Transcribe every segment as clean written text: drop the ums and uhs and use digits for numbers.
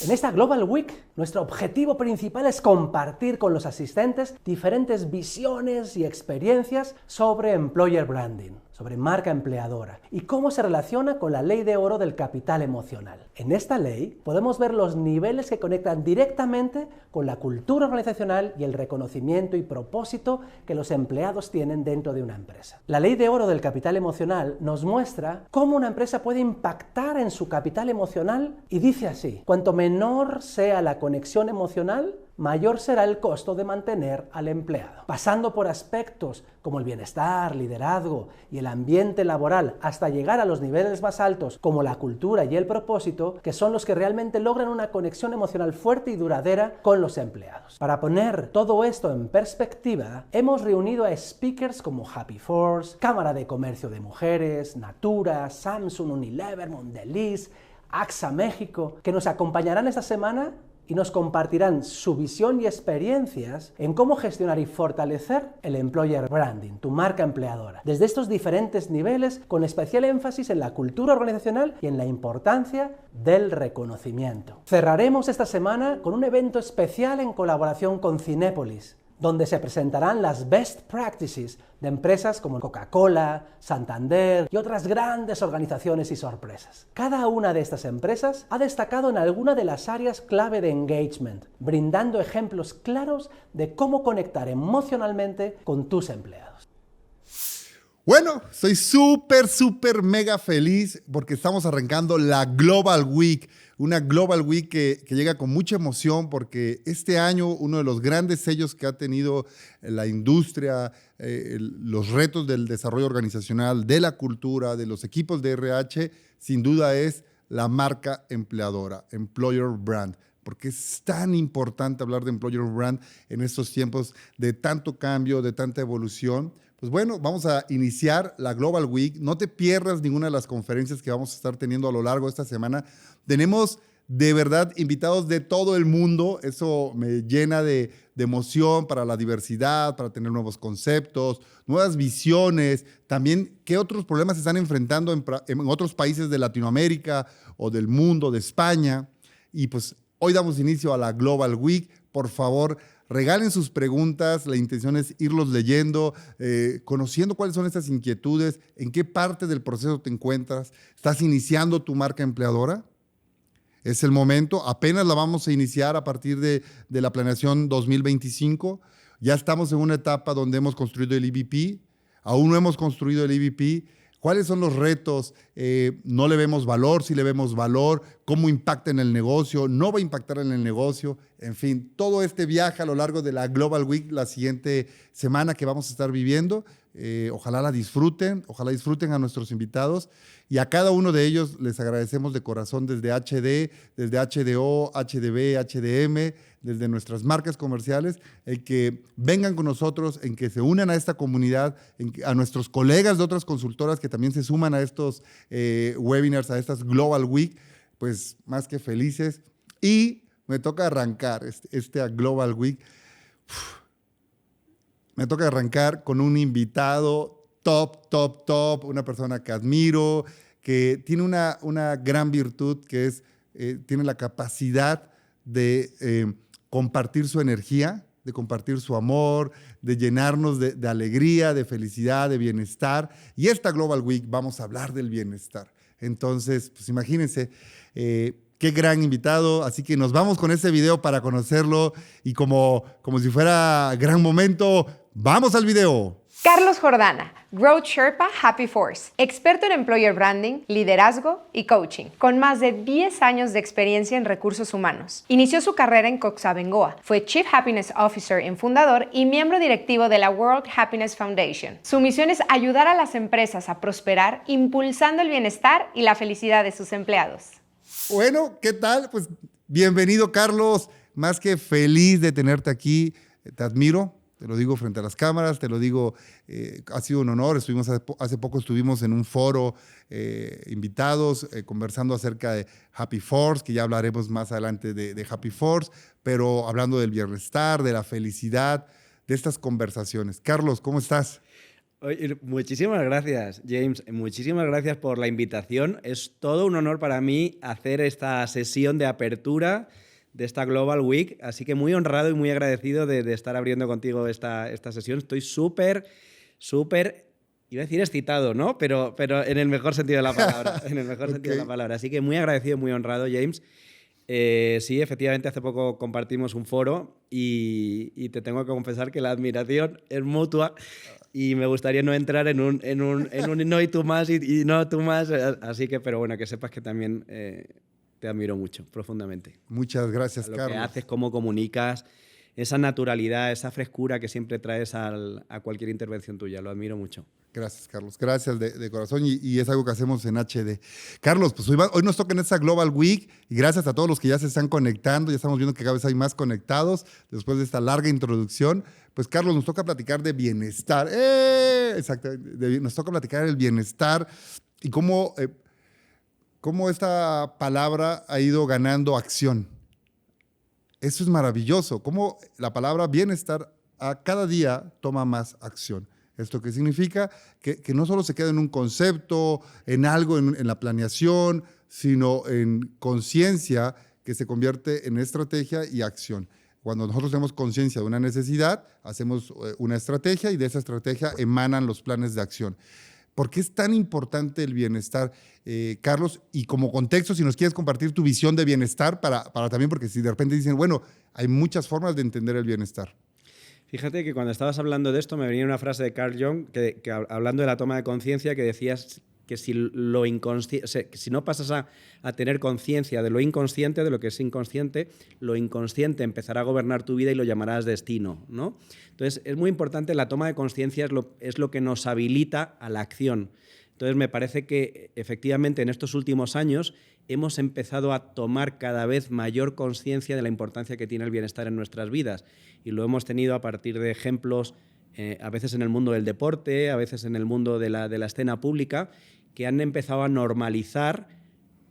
En esta Global Week, nuestro objetivo principal es compartir con los asistentes diferentes visiones y experiencias sobre employer branding, sobre marca empleadora, y cómo se relaciona con la ley de oro del capital emocional. En esta ley podemos ver los niveles que conectan directamente con la cultura organizacional y el reconocimiento y propósito que los empleados tienen dentro de una empresa. La ley de oro del capital emocional nos muestra cómo una empresa puede impactar en su capital emocional y dice así: cuanto menor sea la conexión emocional, mayor será el costo de mantener al empleado. Pasando por aspectos como el bienestar, liderazgo y el ambiente laboral, hasta llegar a los niveles más altos como la cultura y el propósito, que son los que realmente logran una conexión emocional fuerte y duradera con los empleados. Para poner todo esto en perspectiva, hemos reunido a speakers como Happy Force, Cámara de Comercio de Mujeres, Natura, Samsung, Unilever, Mondelez, AXA México, que nos acompañarán esta semana y nos compartirán su visión y experiencias en cómo gestionar y fortalecer el employer branding, tu marca empleadora, desde estos diferentes niveles, con especial énfasis en la cultura organizacional y en la importancia del reconocimiento. Cerraremos esta semana con un evento especial en colaboración con Cinépolis, donde se presentarán las best practices de empresas como Coca-Cola, Santander y otras grandes organizaciones y sorpresas. Cada una de estas empresas ha destacado en alguna de las áreas clave de engagement, brindando ejemplos claros de cómo conectar emocionalmente con tus empleados. Bueno, soy súper mega feliz porque estamos arrancando la Global Week. Una Global Week que llega con mucha emoción porque este año uno de los grandes sellos que ha tenido la industria, los retos del desarrollo organizacional, de la cultura, de los equipos de RH, sin duda es la marca empleadora, Employer Brand. Porque es tan importante hablar de Employer Brand en estos tiempos de tanto cambio, de tanta evolución. Pues bueno, vamos a iniciar la Global Week. No te pierdas ninguna de las conferencias que vamos a estar teniendo a lo largo de esta semana. Tenemos de verdad invitados de todo el mundo. Eso me llena de emoción para la diversidad, para tener nuevos conceptos, nuevas visiones. También, ¿qué otros problemas se están enfrentando en otros países de Latinoamérica o del mundo, de España? Y pues hoy damos inicio a la Global Week. Por favor, regalen sus preguntas. La intención es irlos leyendo, conociendo cuáles son estas inquietudes, en qué parte del proceso te encuentras. ¿Estás iniciando tu marca empleadora? Es el momento. Apenas la vamos a iniciar a partir de la planeación 2025. Ya estamos en una etapa donde hemos construido el EVP. Aún no hemos construido el EVP. ¿Cuáles son los retos? ¿No le vemos valor? ¿Sí le vemos valor? ¿Cómo impacta en el negocio? ¿No va a impactar en el negocio? En fin, todo este viaje a lo largo de la Global Week, la siguiente semana que vamos a estar viviendo. Ojalá la disfruten, ojalá disfruten a nuestros invitados y a cada uno de ellos les agradecemos de corazón desde HD, desde HDO, HDB, HDM, desde nuestras marcas comerciales, el que vengan con nosotros, en que se unan a esta comunidad, a nuestros colegas de otras consultoras que también se suman a estos webinars, a estas Global Week, pues más que felices. Y me toca arrancar esta Global Week. Me toca arrancar con un invitado top, una persona que admiro, que tiene una gran virtud, que es, tiene la capacidad de compartir su energía, de compartir su amor, de llenarnos de alegría, de felicidad, de bienestar. Y esta Global Week vamos a hablar del bienestar. Entonces, pues imagínense, qué gran invitado, así que nos vamos con este video para conocerlo y como si fuera gran momento, ¡vamos al video! Carlos Jordana, Growth Sherpa Happy Force, experto en employer branding, liderazgo y coaching, con más de 10 años de experiencia en recursos humanos. Inició su carrera en Coxa Bengoa, fue Chief Happiness Officer en Fundador y miembro directivo de la World Happiness Foundation. Su misión es ayudar a las empresas a prosperar, impulsando el bienestar y la felicidad de sus empleados. Bueno, ¿qué tal? Pues bienvenido, Carlos. Más que feliz de tenerte aquí. Te admiro. Te lo digo frente a las cámaras, te lo digo, ha sido un honor. Hace poco estuvimos en un foro invitados, conversando acerca de Happy Force, que ya hablaremos más adelante de Happy Force, pero hablando del bienestar, de la felicidad, de estas conversaciones. Carlos, ¿cómo estás? Oye, muchísimas gracias, James. Muchísimas gracias por la invitación. Es todo un honor para mí hacer esta sesión de apertura de esta Global Week. Así que muy honrado y muy agradecido de estar abriendo contigo esta sesión. Estoy súper, iba a decir excitado, ¿no? Pero en el mejor sentido de la palabra. En el mejor sentido de la palabra. Así que muy agradecido, muy honrado, James. Sí, efectivamente, hace poco compartimos un foro y te tengo que confesar que la admiración es mutua y me gustaría no entrar en un no y tú más y no tú más. Así que, pero bueno, que sepas que también te admiro mucho, profundamente. Muchas gracias, A lo Carlos. que haces, cómo comunicas, esa naturalidad, esa frescura que siempre traes a cualquier intervención tuya. Lo admiro mucho. Gracias, Carlos. Gracias de corazón y es algo que hacemos en HD. Carlos, pues hoy nos toca en esta Global Week y gracias a todos los que ya se están conectando. Ya estamos viendo que cada vez hay más conectados después de esta larga introducción. Pues, Carlos, nos toca platicar de bienestar. Exactamente. Nos toca platicar del bienestar y cómo esta palabra ha ido ganando acción. Eso es maravilloso. Cómo la palabra bienestar a cada día toma más acción. ¿Esto qué significa? Que no solo se queda en un concepto, en algo, en la planeación, sino en conciencia que se convierte en estrategia y acción. Cuando nosotros tenemos conciencia de una necesidad, hacemos una estrategia y de esa estrategia emanan los planes de acción. ¿Por qué es tan importante el bienestar, Carlos? Y como contexto, si nos quieres compartir tu visión de bienestar, para también, porque si de repente dicen, bueno, hay muchas formas de entender el bienestar. Fíjate que cuando estabas hablando de esto me venía una frase de Carl Jung que hablando de la toma de conciencia, que decías que si no pasas a tener conciencia de lo inconsciente, de lo que es inconsciente, lo inconsciente empezará a gobernar tu vida y lo llamarás destino, ¿no? Entonces, es muy importante, la toma de conciencia es lo que nos habilita a la acción. Entonces, me parece que efectivamente en estos últimos años hemos empezado a tomar cada vez mayor conciencia de la importancia que tiene el bienestar en nuestras vidas. Y lo hemos tenido a partir de ejemplos, a veces en el mundo del deporte, a veces en el mundo de la escena pública, que han empezado a normalizar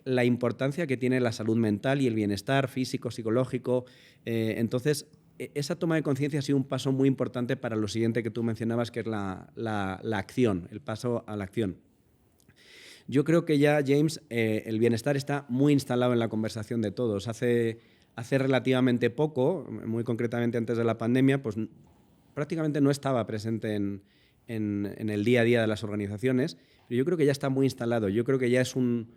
la importancia que tiene la salud mental y el bienestar físico, psicológico. Entonces, esa toma de conciencia ha sido un paso muy importante para lo siguiente que tú mencionabas, que es la acción, el paso a la acción. Yo creo que ya, James, el bienestar está muy instalado en la conversación de todos. Hace relativamente poco, muy concretamente antes de la pandemia, pues prácticamente no estaba presente en el día a día de las organizaciones, pero yo creo que ya está muy instalado. Yo creo que ya es un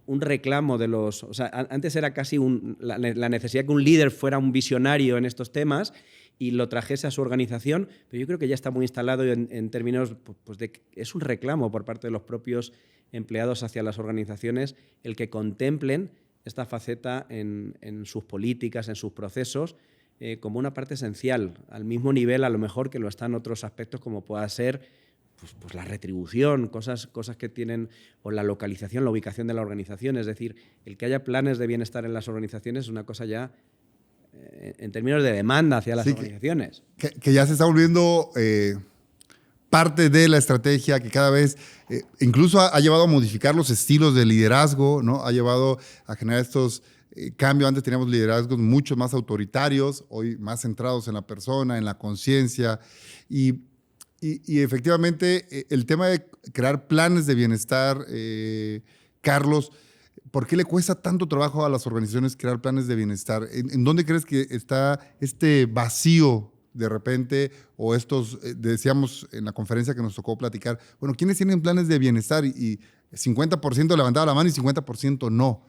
reclamo de los... O sea, antes era casi la necesidad que un líder fuera un visionario en estos temas y lo trajese a su organización, pero yo creo que ya está muy instalado en términos pues de que es un reclamo por parte de los propios empleados hacia las organizaciones el que contemplen esta faceta en sus políticas, en sus procesos, como una parte esencial, al mismo nivel a lo mejor que lo están otros aspectos como pueda ser pues la retribución, cosas que tienen, o la localización, la ubicación de la organización. Es decir, el que haya planes de bienestar en las organizaciones es una cosa ya en términos de demanda hacia las organizaciones. Que ya se está volviendo parte de la estrategia, que cada vez incluso ha llevado a modificar los estilos de liderazgo, ¿no? Ha llevado a generar estos cambios. Antes teníamos liderazgos mucho más autoritarios, hoy más centrados en la persona, en la conciencia. Y efectivamente, el tema de crear planes de bienestar, Carlos, ¿por qué le cuesta tanto trabajo a las organizaciones crear planes de bienestar? ¿En dónde crees que está este vacío de repente? O estos, decíamos en la conferencia que nos tocó platicar, bueno, ¿quiénes tienen planes de bienestar? Y 50% levantaba la mano y 50% no.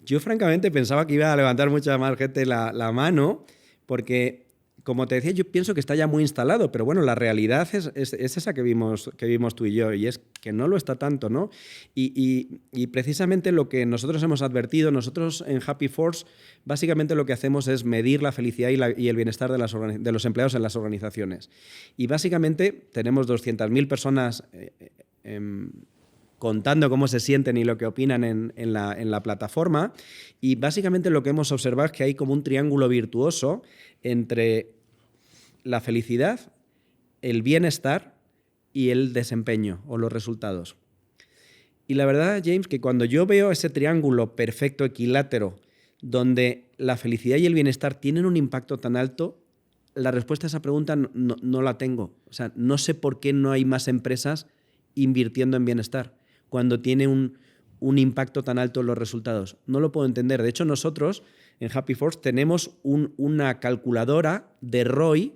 Yo francamente pensaba que iba a levantar mucha más gente la mano, porque, como te decía, yo pienso que está ya muy instalado, pero bueno, la realidad es esa que vimos tú y yo, y es que no lo está tanto, ¿no? Y precisamente lo que nosotros hemos advertido, nosotros en Happy Force, básicamente lo que hacemos es medir la felicidad y el bienestar de los empleados en las organizaciones. Y básicamente tenemos 200.000 personas contando cómo se sienten y lo que opinan en la plataforma, y básicamente lo que hemos observado es que hay como un triángulo virtuoso entre la felicidad, el bienestar y el desempeño o los resultados. Y la verdad, James, que cuando yo veo ese triángulo perfecto, equilátero, donde la felicidad y el bienestar tienen un impacto tan alto, la respuesta a esa pregunta no la tengo. O sea, no sé por qué no hay más empresas invirtiendo en bienestar cuando tiene un impacto tan alto en los resultados. No lo puedo entender. De hecho, nosotros en Happy Force tenemos una calculadora de ROI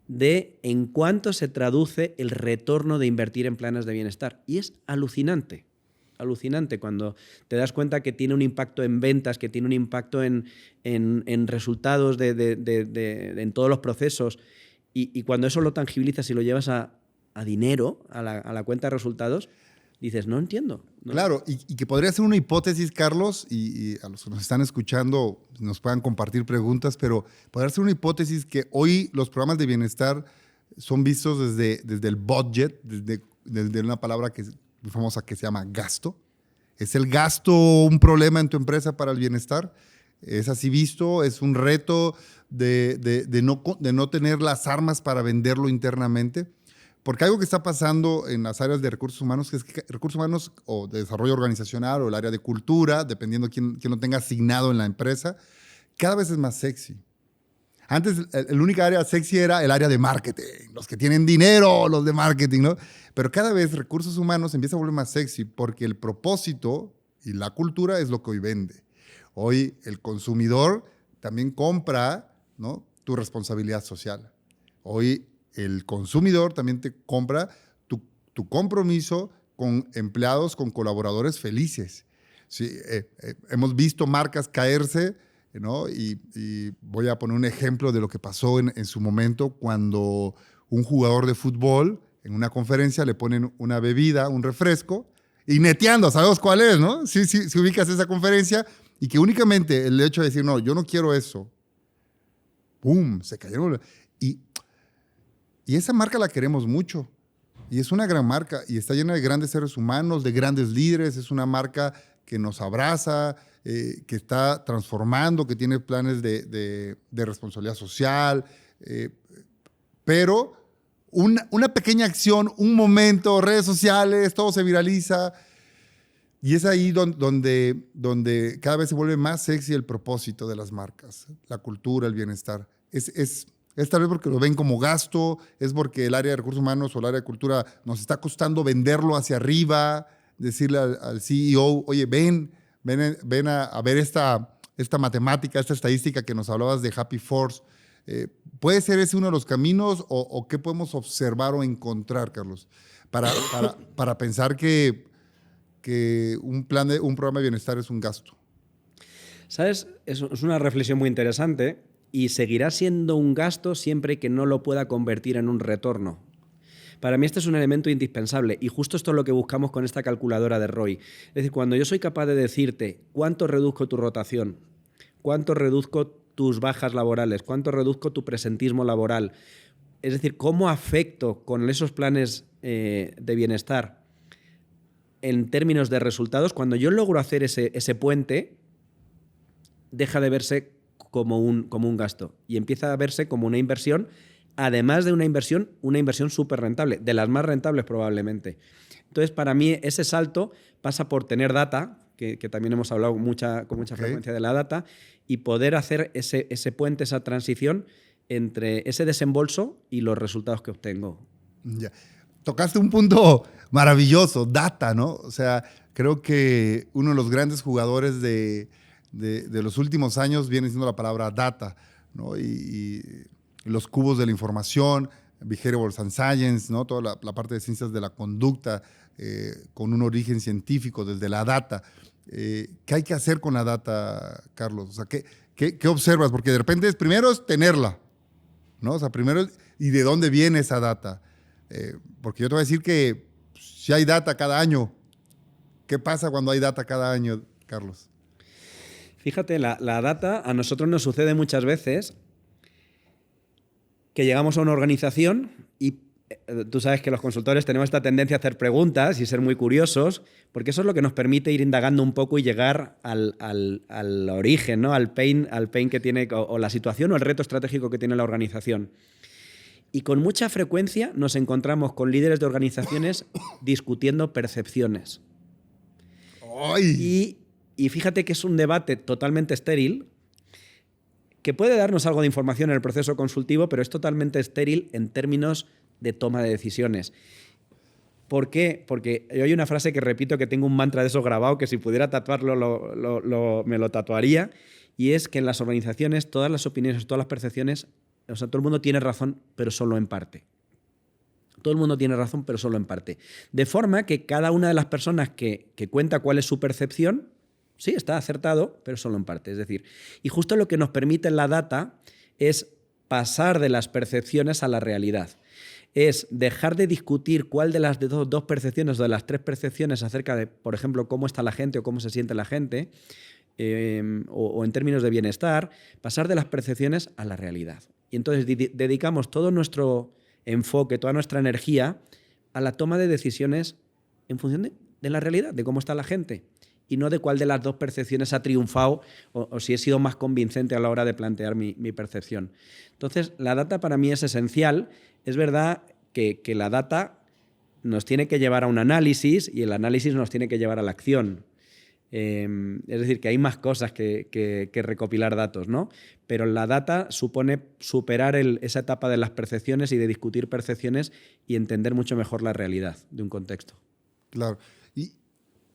de en cuánto se traduce el retorno de invertir en planes de bienestar. Y es alucinante. Alucinante cuando te das cuenta que tiene un impacto en ventas, que tiene un impacto en resultados en todos los procesos. Y cuando eso lo tangibilizas y lo llevas a dinero, a la cuenta de resultados, dices, no entiendo. ¿No? Claro, y que podría ser una hipótesis, Carlos, y a los que nos están escuchando nos puedan compartir preguntas, pero podría ser una hipótesis que hoy los programas de bienestar son vistos desde el budget, desde una palabra que es muy famosa que se llama gasto. ¿Es el gasto un problema en tu empresa para el bienestar? ¿Es así visto? ¿Es un reto de no tener las armas para venderlo internamente? Porque algo que está pasando en las áreas de recursos humanos es que recursos humanos o de desarrollo organizacional o el área de cultura, dependiendo quién lo tenga asignado en la empresa, cada vez es más sexy. Antes el única área sexy era el área de marketing, los que tienen dinero, los de marketing, ¿no? Pero cada vez recursos humanos empieza a volver más sexy porque el propósito y la cultura es lo que hoy vende. Hoy el consumidor también compra, ¿no?, tu responsabilidad social. Hoy el consumidor también te compra tu compromiso con empleados, con colaboradores felices. Sí, hemos visto marcas caerse, ¿no? Y voy a poner un ejemplo de lo que pasó en su momento cuando un jugador de fútbol en una conferencia le ponen una bebida, un refresco, y neteando, sabemos cuál es, ¿no? Sí, si ubicas esa conferencia, y que únicamente el hecho de decir, no, yo no quiero eso, ¡pum!, se cayeron. Y esa marca la queremos mucho. Y es una gran marca. Y está llena de grandes seres humanos, de grandes líderes. Es una marca que nos abraza, que está transformando, que tiene planes de responsabilidad social. Pero una pequeña acción, un momento, redes sociales, todo se viraliza. Y es ahí donde cada vez se vuelve más sexy el propósito de las marcas, la cultura, el bienestar. Es tal vez porque lo ven como gasto, es porque el área de recursos humanos o el área de cultura nos está costando venderlo hacia arriba, decirle al CEO, oye, ven a ver esta matemática, esta estadística que nos hablabas de Happy Force. ¿Puede ser ese uno de los caminos o qué podemos observar o encontrar, Carlos, para pensar que un programa de bienestar es un gasto? ¿Sabes? Es una reflexión muy interesante. Y seguirá siendo un gasto siempre que no lo pueda convertir en un retorno. Para mí este es un elemento indispensable y justo esto es lo que buscamos con esta calculadora de ROI. Es decir, cuando yo soy capaz de decirte cuánto reduzco tu rotación, cuánto reduzco tus bajas laborales, cuánto reduzco tu presentismo laboral, es decir, cómo afecto con esos planes de bienestar en términos de resultados, cuando yo logro hacer ese puente, deja de verse como un gasto y empieza a verse como una inversión, además de una inversión súper rentable, de las más rentables probablemente. Entonces, para mí, ese salto pasa por tener data, que también hemos hablado con mucha frecuencia de la data, y poder hacer ese puente, esa transición entre ese desembolso y los resultados que obtengo. Ya. Tocaste un punto maravilloso, data, ¿no? O sea, creo que uno de los grandes jugadores de los últimos años viene siendo la palabra data, ¿no? Y los cubos de la información, behavioral science, ¿no? Toda la parte de ciencias de la conducta con un origen científico desde la data. ¿Qué hay que hacer con la data, Carlos? O sea, ¿qué observas? Porque de repente primero es tenerla, ¿no? O sea, primero ¿y de dónde viene esa data? Porque yo te voy a decir que si hay data cada año, ¿qué pasa cuando hay data cada año, Carlos? Fíjate, la data a nosotros nos sucede muchas veces que llegamos a una organización y tú sabes que los consultores tenemos esta tendencia a hacer preguntas y ser muy curiosos, porque eso es lo que nos permite ir indagando un poco y llegar al origen, ¿no? al pain que tiene o la situación o el reto estratégico que tiene la organización. Y con mucha frecuencia nos encontramos con líderes de organizaciones discutiendo percepciones. ¡Ay! Y fíjate que es un debate totalmente estéril que puede darnos algo de información en el proceso consultivo, pero es totalmente estéril en términos de toma de decisiones. ¿Por qué? Porque hay una frase que repito, que tengo un mantra de eso grabado, que si pudiera tatuarlo me lo tatuaría, y es que en las organizaciones todas las opiniones, todas las percepciones, o sea, todo el mundo tiene razón, pero solo en parte. Todo el mundo tiene razón, pero solo en parte. De forma que cada una de las personas que cuenta cuál es su percepción, sí, está acertado, pero solo en parte. Es decir, y justo lo que nos permite la data es pasar de las percepciones a la realidad. Es dejar de discutir cuál de las dos percepciones o de las tres percepciones acerca de, por ejemplo, cómo está la gente o cómo se siente la gente, o en términos de bienestar, pasar de las percepciones a la realidad. Y entonces dedicamos todo nuestro enfoque, toda nuestra energía a la toma de decisiones en función de la realidad, de cómo está la gente, y no de cuál de las dos percepciones ha triunfado o si he sido más convincente a la hora de plantear mi percepción. Entonces, la data para mí es esencial. Es verdad que la data nos tiene que llevar a un análisis y el análisis nos tiene que llevar a la acción. Es decir, que hay más cosas que recopilar datos, ¿no? Pero la data supone superar esa etapa de las percepciones y de discutir percepciones y entender mucho mejor la realidad de un contexto. Claro. Y,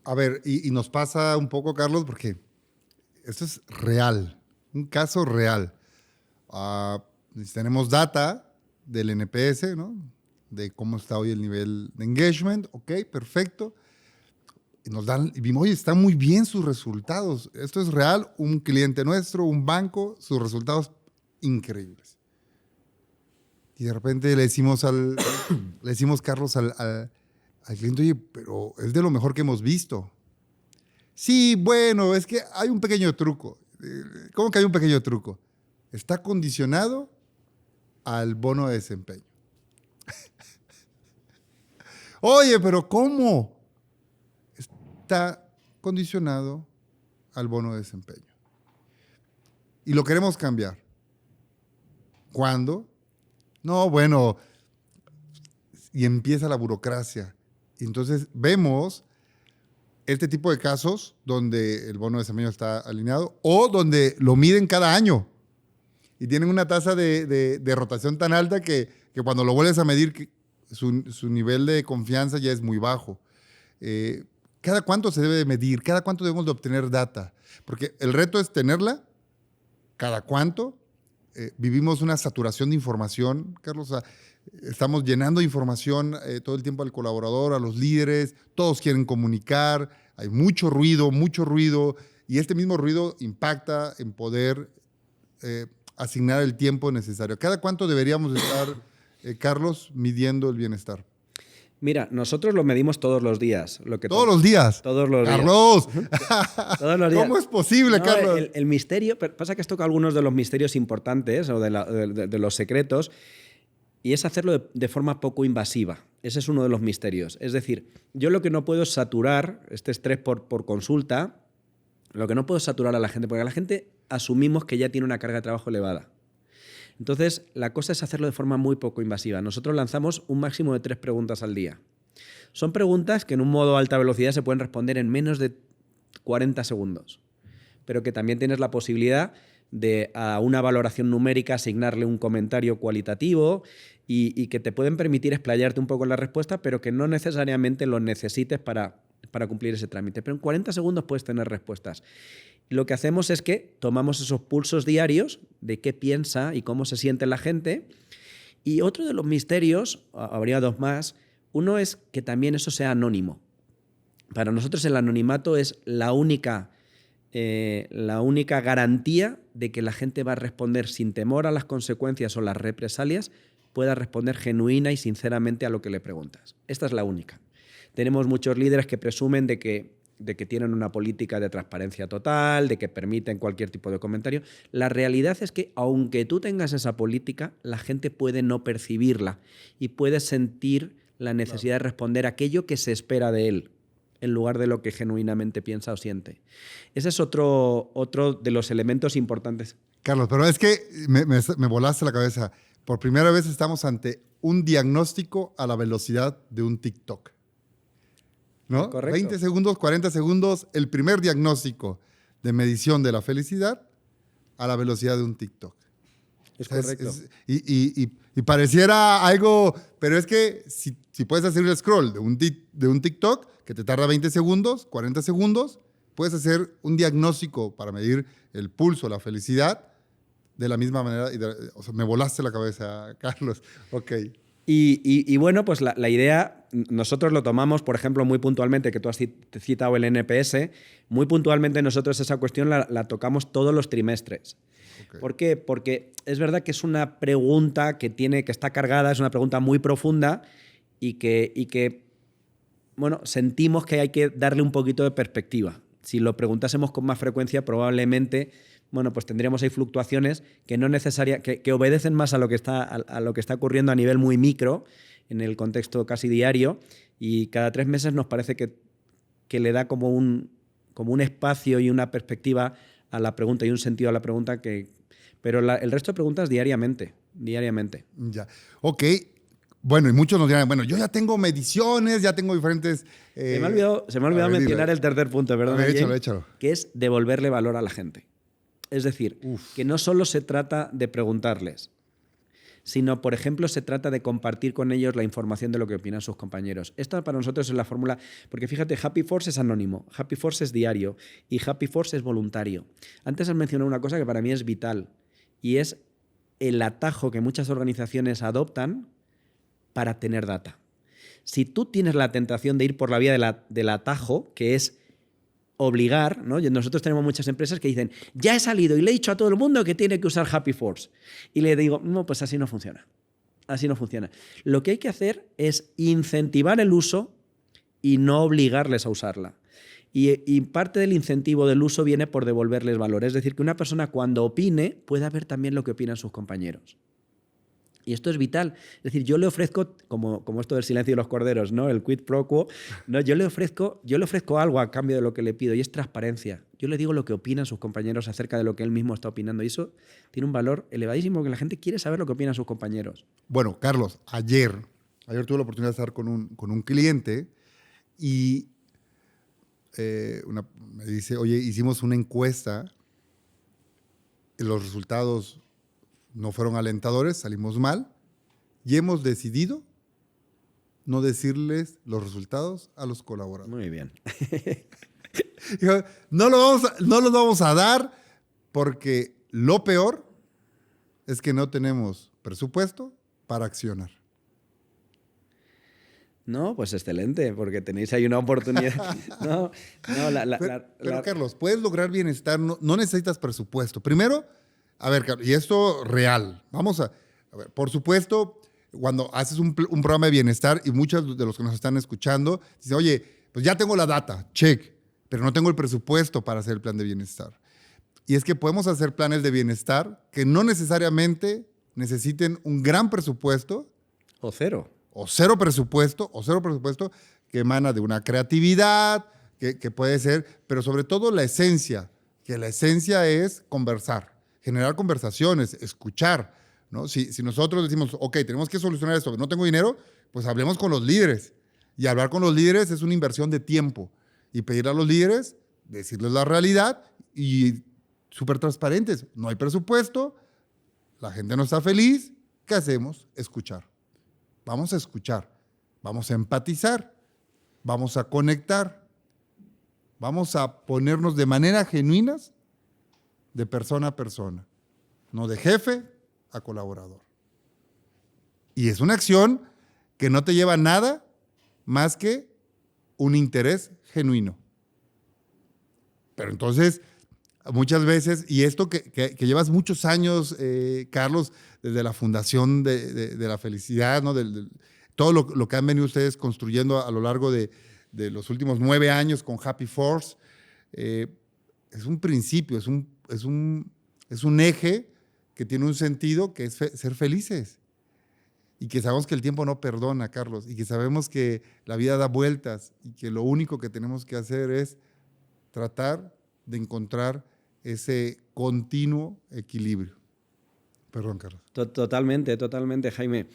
a ver, y nos pasa un poco, Carlos, porque esto es real, un caso real. Tenemos data del NPS, ¿no? De cómo está hoy el nivel de engagement. Ok, perfecto. Y vimos, oye, están muy bien sus resultados. Esto es real. Un cliente nuestro, un banco, sus resultados increíbles. Y de repente le decimos, Carlos, al cliente, oye, pero es de lo mejor que hemos visto. Sí, bueno, es que hay un pequeño truco. ¿Cómo que hay un pequeño truco? Está condicionado al bono de desempeño. Oye, pero ¿cómo? Está condicionado al bono de desempeño. Y lo queremos cambiar. ¿Cuándo? No, bueno, y empieza la burocracia. Y entonces vemos este tipo de casos donde el bono de desempeño está alineado o donde lo miden cada año y tienen una tasa de rotación tan alta que cuando lo vuelves a medir, su nivel de confianza ya es muy bajo. ¿Cada cuánto se debe de medir? ¿Cada cuánto debemos de obtener data? Porque el reto es tenerla. ¿Cada cuánto? Vivimos una saturación de información, Carlos. O sea, estamos llenando de información todo el tiempo al colaborador, a los líderes. Todos quieren comunicar. Hay mucho ruido. Y este mismo ruido impacta en poder asignar el tiempo necesario. ¿Cada cuánto deberíamos estar, Carlos, midiendo el bienestar? Mira, nosotros lo medimos todos los días. ¿Todos los días? Todos los días. ¡Carlos! Todos los días. ¿Cómo es posible, Carlos? El misterio, pasa que toca algunos de los misterios importantes o de los secretos, y es hacerlo de forma poco invasiva. Ese es uno de los misterios. Es decir, yo lo que no puedo es saturar este estrés por consulta, lo que no puedo es saturar a la gente, porque a la gente asumimos que ya tiene una carga de trabajo elevada. Entonces, la cosa es hacerlo de forma muy poco invasiva. Nosotros lanzamos un máximo de 3 preguntas al día. Son preguntas que en un modo alta velocidad se pueden responder en menos de 40 segundos, pero que también tienes la posibilidad de a una valoración numérica asignarle un comentario cualitativo y que te pueden permitir explayarte un poco en la respuesta, pero que no necesariamente lo necesites para cumplir ese trámite. Pero en 40 segundos puedes tener respuestas. Lo que hacemos es que tomamos esos pulsos diarios de qué piensa y cómo se siente la gente. Y otro de los misterios, habría 2 más, uno es que también eso sea anónimo. Para nosotros el anonimato es la única garantía de que la gente va a responder sin temor a las consecuencias o las represalias, pueda responder genuina y sinceramente a lo que le preguntas. Esta es la única. Tenemos muchos líderes que presumen de que tienen una política de transparencia total, de que permiten cualquier tipo de comentario. La realidad es que, aunque tú tengas esa política, la gente puede no percibirla y puede sentir la necesidad de responder aquello que se espera de él, en lugar de lo que genuinamente piensa o siente. Ese es otro de los elementos importantes. Carlos, pero es que me volaste la cabeza. Por primera vez estamos ante un diagnóstico a la velocidad de un TikTok. ¿No? Correcto. 20 segundos, 40 segundos, el primer diagnóstico de medición de la felicidad a la velocidad de un TikTok. Es correcto. Y pareciera algo, pero es que si puedes hacer el scroll de un TikTok que te tarda 20 segundos, 40 segundos, puedes hacer un diagnóstico para medir el pulso, la felicidad, de la misma manera. O sea, me volaste la cabeza, Carlos. Ok. Y bueno, pues la idea, nosotros lo tomamos, por ejemplo, muy puntualmente, que tú has citado el NPS, muy puntualmente nosotros esa cuestión la tocamos todos los trimestres. Okay. ¿Por qué? Porque es verdad que es una pregunta que está cargada, es una pregunta muy profunda y que bueno, sentimos que hay que darle un poquito de perspectiva. Si lo preguntásemos con más frecuencia, probablemente bueno, pues tendríamos ahí fluctuaciones que no que obedecen más a lo que está ocurriendo a nivel muy micro, en el contexto casi diario, y cada 3 meses nos parece que le da como un espacio y una perspectiva a la pregunta y un sentido a la pregunta pero el resto de preguntas diariamente. Ya. Ok. Bueno, y muchos nos dirán, bueno, yo ya tengo mediciones, ya tengo diferentes... Se me ha olvidado mencionar el tercer punto, perdón, échalo. Que es devolverle valor a la gente. Es decir, que no solo se trata de preguntarles, sino, por ejemplo, se trata de compartir con ellos la información de lo que opinan sus compañeros. Esta para nosotros es la fórmula, porque fíjate, Happy Force es anónimo, Happy Force es diario y Happy Force es voluntario. Antes has mencionado una cosa que para mí es vital y es el atajo que muchas organizaciones adoptan para tener data. Si tú tienes la tentación de ir por la vía del atajo, que es obligar, ¿no? Nosotros tenemos muchas empresas que dicen, ya he salido y le he dicho a todo el mundo que tiene que usar Happy Force. Y le digo, no, pues así no funciona. Así no funciona. Lo que hay que hacer es incentivar el uso y no obligarles a usarla. Y parte del incentivo del uso viene por devolverles valor. Es decir, que una persona cuando opine pueda ver también lo que opinan sus compañeros. Y esto es vital. Es decir, yo le ofrezco, como esto del silencio de los corderos, ¿no? El quid pro quo, ¿no? Yo le ofrezco algo a cambio de lo que le pido y es transparencia. Yo le digo lo que opinan sus compañeros acerca de lo que él mismo está opinando y eso tiene un valor elevadísimo porque la gente quiere saber lo que opinan sus compañeros. Bueno, Carlos, ayer tuve la oportunidad de estar con un cliente y me dice, oye, hicimos una encuesta y los resultados no fueron alentadores, salimos mal y hemos decidido no decirles los resultados a los colaboradores. Muy bien. No los vamos a dar porque lo peor es que no tenemos presupuesto para accionar. No, pues excelente, porque tenéis ahí una oportunidad. Pero Carlos, puedes lograr bienestar, no necesitas presupuesto. Primero, a ver, y esto real. Vamos a ver, por supuesto, cuando haces un programa de bienestar y muchos de los que nos están escuchando dicen, oye, pues ya tengo la data, check, pero no tengo el presupuesto para hacer el plan de bienestar. Y es que podemos hacer planes de bienestar que no necesariamente necesiten un gran presupuesto. O cero. O cero presupuesto, que emana de una creatividad, que puede ser, pero sobre todo la esencia, que la esencia es conversar. Generar conversaciones, escuchar, ¿no? Si nosotros decimos, ok, tenemos que solucionar esto, no tengo dinero, pues hablemos con los líderes. Y hablar con los líderes es una inversión de tiempo. Y pedir a los líderes, decirles la realidad y súper transparentes. No hay presupuesto, la gente no está feliz, ¿qué hacemos? Escuchar. Vamos a escuchar, vamos a empatizar, vamos a conectar, vamos a ponernos de manera genuina de persona a persona, no de jefe a colaborador. Y es una acción que no te lleva a nada más que un interés genuino. Pero entonces, muchas veces, y esto que llevas muchos años, Carlos, desde la fundación de la felicidad, ¿no? Todo lo que han venido ustedes construyendo a lo largo de los últimos 9 años con Happy Force, es un principio, es un eje que tiene un sentido que es ser felices. Y que sabemos que el tiempo no perdona, Carlos, y que sabemos que la vida da vueltas y que lo único que tenemos que hacer es tratar de encontrar ese continuo equilibrio. Perdón, Carlos. Totalmente, Jaime.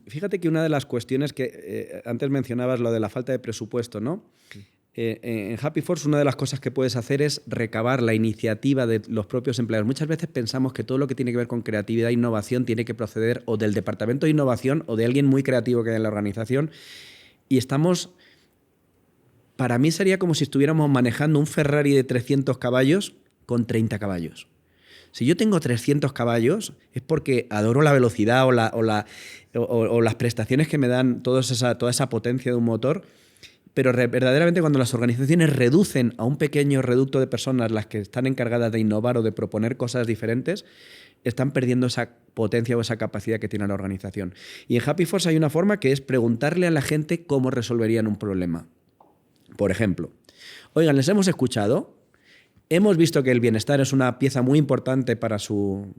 Fíjate que una de las cuestiones que antes mencionabas, lo de la falta de presupuesto, ¿no? Sí. En Happy Force una de las cosas que puedes hacer es recabar la iniciativa de los propios empleados. Muchas veces pensamos que todo lo que tiene que ver con creatividad e innovación tiene que proceder o del departamento de innovación o de alguien muy creativo que hay en la organización. Y para mí sería como si estuviéramos manejando un Ferrari de 300 caballos con 30 caballos. Si yo tengo 300 caballos es porque adoro la velocidad o las prestaciones que me dan toda esa potencia de un motor. Pero verdaderamente cuando las organizaciones reducen a un pequeño reducto de personas las que están encargadas de innovar o de proponer cosas diferentes, están perdiendo esa potencia o esa capacidad que tiene la organización. Y en Happy Force hay una forma que es preguntarle a la gente cómo resolverían un problema. Por ejemplo, oigan, les hemos escuchado, hemos visto que el bienestar es una pieza muy importante para su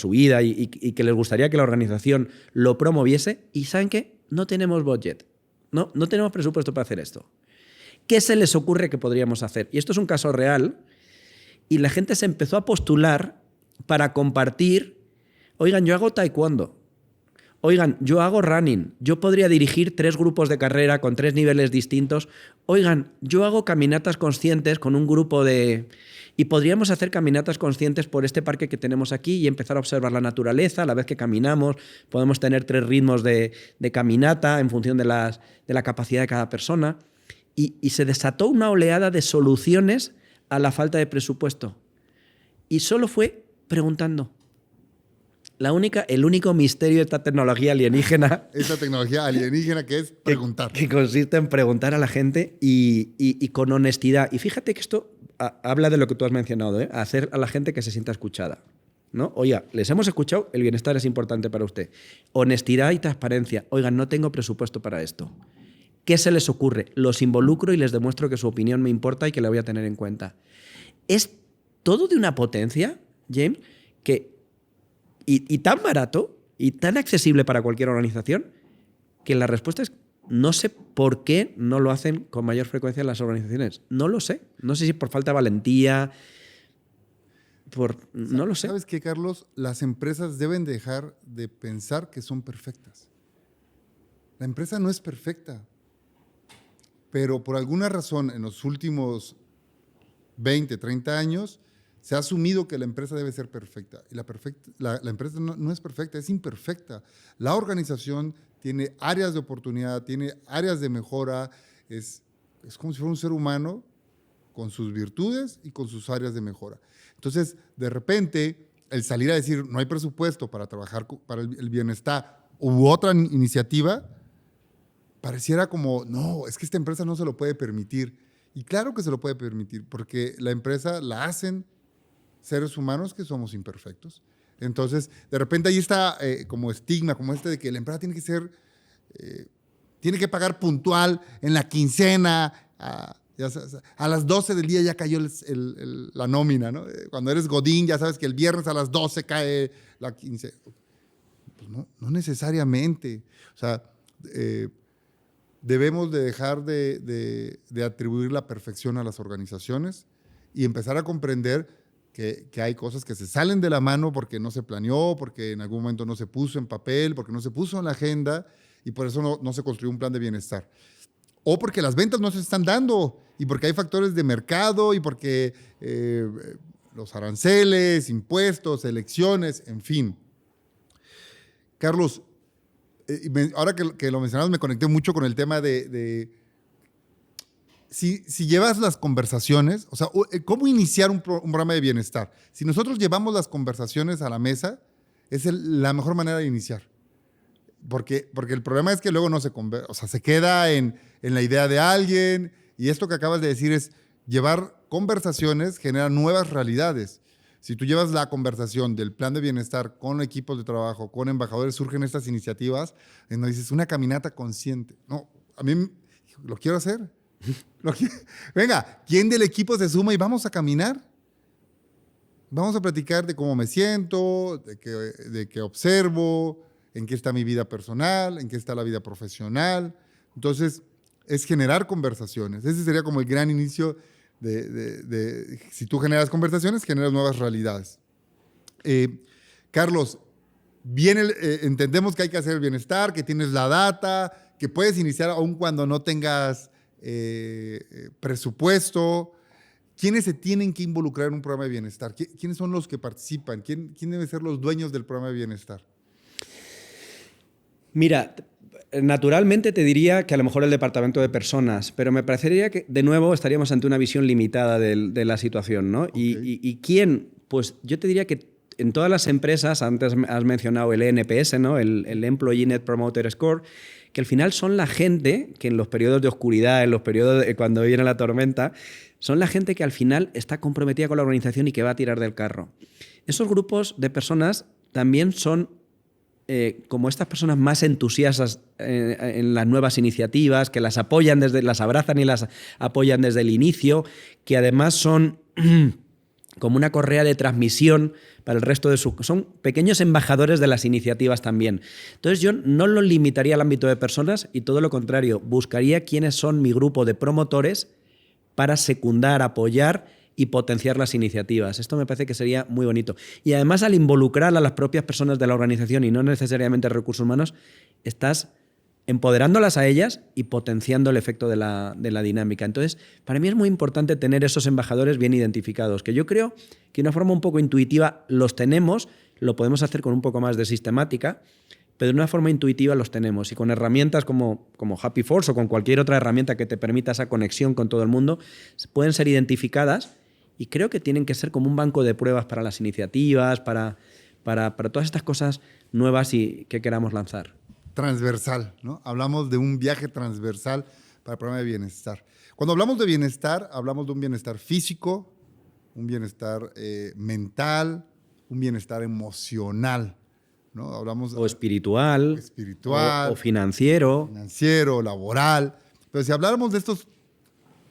vida y que les gustaría que la organización lo promoviese y ¿saben qué? No tenemos budget. No tenemos presupuesto para hacer esto. ¿Qué se les ocurre que podríamos hacer? Y esto es un caso real y la gente se empezó a postular para compartir. Oigan, yo hago taekwondo. Oigan, yo hago running. Yo podría dirigir 3 grupos de carrera con 3 niveles distintos. Oigan, yo hago caminatas conscientes con un grupo de... Y podríamos hacer caminatas conscientes por este parque que tenemos aquí y empezar a observar la naturaleza a la vez que caminamos. Podemos tener 3 ritmos de caminata en función de la capacidad de cada persona. Y se desató una oleada de soluciones a la falta de presupuesto. Y solo fue preguntando. El único misterio de esta tecnología alienígena... Esa tecnología alienígena que es preguntar. Que consiste en preguntar a la gente y con honestidad. Y fíjate que esto habla de lo que tú has mencionado, ¿eh? Hacer a la gente que se sienta escuchada, ¿no? Oiga, les hemos escuchado, el bienestar es importante para usted. Honestidad y transparencia. Oigan, no tengo presupuesto para esto. ¿Qué se les ocurre? Los involucro y les demuestro que su opinión me importa y que la voy a tener en cuenta. Es todo de una potencia, James, y tan barato y tan accesible para cualquier organización que la respuesta es no sé por qué no lo hacen con mayor frecuencia en las organizaciones. No lo sé. No sé si por falta de valentía, no lo sé. ¿Sabes qué, Carlos? Las empresas deben dejar de pensar que son perfectas. La empresa no es perfecta, pero por alguna razón en los últimos 20, 30 años se ha asumido que la empresa debe ser perfecta. Y la empresa no es perfecta, es imperfecta. La organización tiene áreas de oportunidad, tiene áreas de mejora. Es como si fuera un ser humano con sus virtudes y con sus áreas de mejora. Entonces, de repente, el salir a decir no hay presupuesto para trabajar para el bienestar u otra iniciativa, pareciera como, no, es que esta empresa no se lo puede permitir. Y claro que se lo puede permitir, porque la empresa la hacen seres humanos que somos imperfectos. Entonces, de repente ahí está como estigma, como de que la empresa tiene que ser, tiene que pagar puntual en la quincena, a las 12 del día ya cayó la nómina, ¿no? Cuando eres godín ya sabes que el viernes a las 12 cae la quincena. Pues no necesariamente. O sea, debemos de dejar de atribuir la perfección a las organizaciones y empezar a comprender que hay cosas que se salen de la mano porque no se planeó, porque en algún momento no se puso en papel, porque no se puso en la agenda y por eso no se construyó un plan de bienestar. O porque las ventas no se están dando y porque hay factores de mercado y porque los aranceles, impuestos, elecciones, en fin. Carlos, ahora que lo mencionabas me conecté mucho con el tema de si llevas las conversaciones, o sea, ¿cómo iniciar un programa de bienestar? Si nosotros llevamos las conversaciones a la mesa, es la mejor manera de iniciar. Porque el problema es que luego no se conversa, o sea, se queda en la idea de alguien, y esto que acabas de decir es llevar conversaciones genera nuevas realidades. Si tú llevas la conversación del plan de bienestar con equipos de trabajo, con embajadores, surgen estas iniciativas en donde dices, una caminata consciente. No, a mí lo quiero hacer. Venga, ¿quién del equipo se suma y vamos a caminar? Vamos a platicar de cómo me siento, de qué observo, en qué está mi vida personal, en qué está la vida profesional. Entonces, es generar conversaciones. Ese sería como el gran inicio si tú generas conversaciones, generas nuevas realidades. Carlos, entendemos que hay que hacer el bienestar, que tienes la data, que puedes iniciar aun cuando no tengas presupuesto. ¿Quiénes se tienen que involucrar en un programa de bienestar? ¿Quiénes son los que participan? ¿Quién debe ser los dueños del programa de bienestar? Mira, naturalmente te diría que a lo mejor el departamento de personas, pero me parecería que de nuevo estaríamos ante una visión limitada de la situación, ¿no? Okay. ¿Y quién? Pues yo te diría que en todas las empresas, antes has mencionado el NPS, ¿no? El Employee Net Promoter Score, que al final son la gente que en los periodos de oscuridad, en los periodos cuando viene la tormenta, son la gente que al final está comprometida con la organización y que va a tirar del carro. Esos grupos de personas también son como estas personas más entusiastas en las nuevas iniciativas, que las apoyan las abrazan y las apoyan desde el inicio, que además son como una correa de transmisión para el resto de son pequeños embajadores de las iniciativas también. Entonces yo no lo limitaría al ámbito de personas y todo lo contrario, buscaría quiénes son mi grupo de promotores para secundar, apoyar y potenciar las iniciativas. Esto me parece que sería muy bonito. Y además, al involucrar a las propias personas de la organización y no necesariamente recursos humanos, estás empoderándolas a ellas y potenciando el efecto de la dinámica. Entonces, para mí es muy importante tener esos embajadores bien identificados, que yo creo que de una forma un poco intuitiva los tenemos, lo podemos hacer con un poco más de sistemática, pero de una forma intuitiva los tenemos. Y con herramientas como Happy Force o con cualquier otra herramienta que te permita esa conexión con todo el mundo, pueden ser identificadas. Y creo que tienen que ser como un banco de pruebas para las iniciativas, para todas estas cosas nuevas y que queramos lanzar. Transversal, ¿no? Hablamos de un viaje transversal para el programa de bienestar. Cuando hablamos de bienestar, hablamos de un bienestar físico, un bienestar mental, un bienestar emocional, ¿no? Hablamos o espiritual, o financiero. Financiero, laboral. Pero si habláramos de estos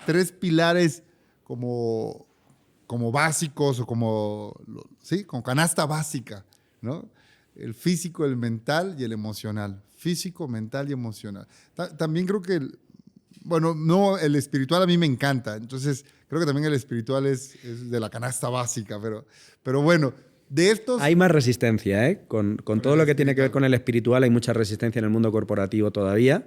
tres pilares como básicos o como canasta básica, ¿no? El físico, el mental y el emocional. Físico, mental y emocional. También creo que, el espiritual a mí me encanta, entonces creo que también el espiritual es de la canasta básica, pero bueno, de estos... Hay más resistencia, ¿eh? Con todo lo que tiene que ver con el espiritual hay mucha resistencia en el mundo corporativo todavía,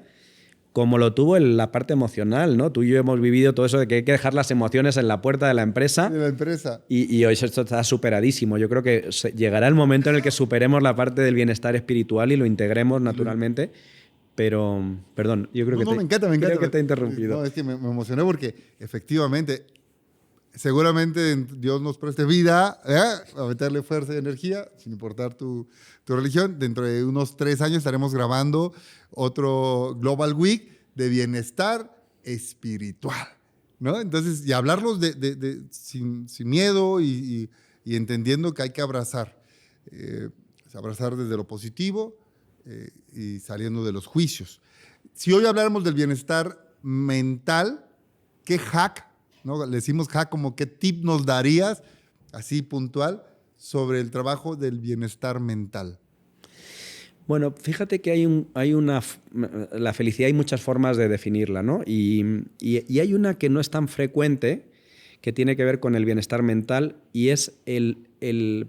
como lo tuvo en la parte emocional, ¿no? Tú y yo hemos vivido todo eso de que hay que dejar las emociones en la puerta de la empresa. De la empresa. Y hoy esto está superadísimo. Yo creo que llegará el momento en el que superemos la parte del bienestar espiritual y lo integremos naturalmente. Pero, perdón, yo creo me encanta. Creo que te he interrumpido. No, es que me emocioné porque efectivamente, seguramente Dios nos preste vida, a meterle fuerza y energía, sin importar tu religión. Dentro de unos 3 años estaremos grabando otro Global Week de bienestar espiritual, ¿no? Entonces, y hablarlos sin miedo y entendiendo que hay que abrazar desde lo positivo y saliendo de los juicios. Si hoy habláramos del bienestar mental, ¿qué hack, ¿no? Le decimos hack como qué tip nos darías, así puntual, sobre el trabajo del bienestar mental? Bueno, fíjate que la felicidad hay muchas formas de definirla, ¿no? Y hay una que no es tan frecuente, que tiene que ver con el bienestar mental y es